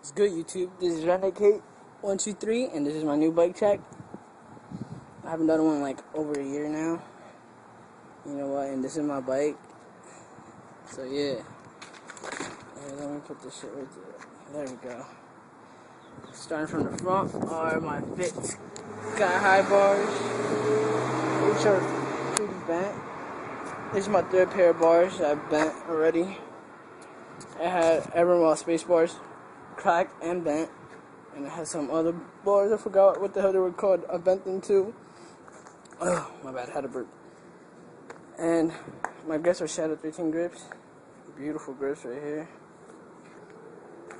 It's good, YouTube. This is Renegade 123, and this is my new bike check. I haven't done one in like over a year now. You know what? And this is my bike. So yeah. Let me put this shit right there. There we go. Starting from the front are my Fit Sky High bars, which are pretty bent. This is my third pair of bars that I've bent already. I had Evermore space bars, cracked and bent, and I had some other bars. I forgot what the hell they were called. I bent them too. Oh, my bad. I had a burp. And my grips are Shadow 13 grips. Beautiful grips right here.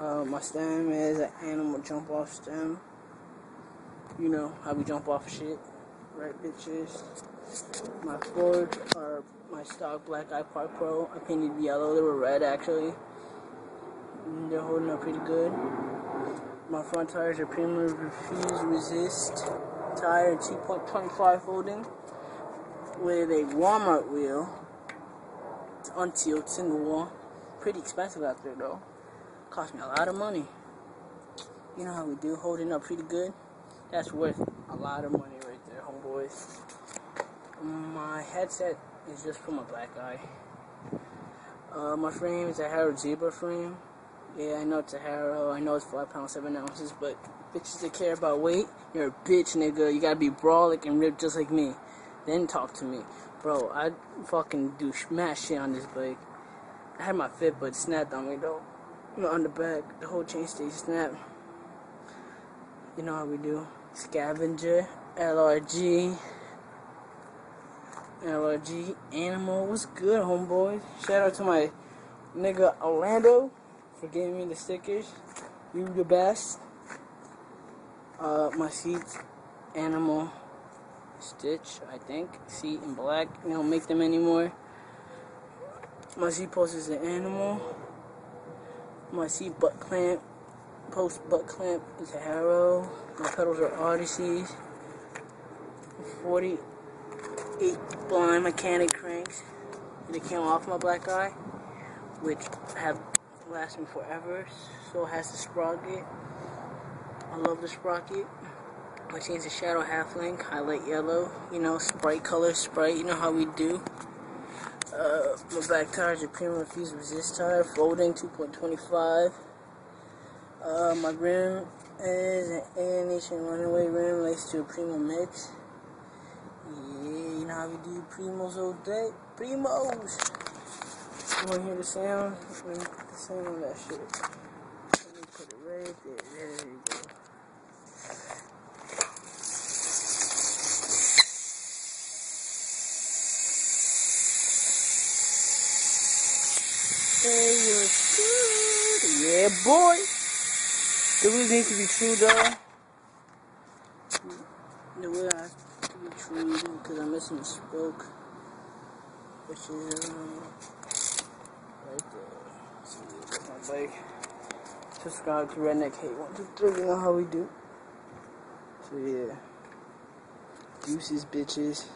My stem is an animal jump off stem. You know how we jump off shit, right, bitches? My floors are my stock Black Eye Park Pro. I painted yellow. They were red actually. They're holding up pretty good. My front tires are Premium Refuse Resist tire 2.25 folding with a Walmart wheel. It's unsealed, single wall. Pretty expensive out there though. Cost me a lot of money. You know how we do, holding up pretty good. That's worth a lot of money right there, homeboys. My headset is just for my black eye. My frame is a Harrow Zebra frame. Yeah, I know it's a Harrow. I know it's 5 pounds 7 ounces, but bitches that care about weight, you're a bitch, nigga. You gotta be brolic and ripped just like me. Then talk to me, bro. I fucking do smash shit on this bike. I had my fit, but it snapped on me though. You know, on the back, the whole chain stays snapped. You know how we do. Scavenger, LRG, Animal. What's good, homeboys? Shout out to my nigga Orlando for giving me the stickers. You the best. My seats, Animal, Stitch, I think. Seat in black. They don't make them anymore. My seat post is an Animal. My seat butt clamp, post butt clamp is a Harrow. My pedals are Odysseys. 48 blind mechanic cranks. They came off my black eye, which have lasted me forever. So it has the sprocket. I love the sprocket. My chain's a Shadow half link, highlight yellow. You know, Sprite color, Sprite. You know how we do. My back tires are Premium Refuse Resist tire, folding 2.25. My rim is an A Nation Runaway rim laced to a Primo mix. Yeah, you know how we do Primos all day. Primos! You wanna hear the sound? Let me put the sound on that shit. Let me put it right there. There you go. Hey, you're good. Yeah, boy. The wheels need to be true, though. The wheel has to be true because I'm missing the spoke, which is right there. See, that's my bike. Subscribe to Redneck Hate 123. You know how we do. So yeah, deuces, bitches.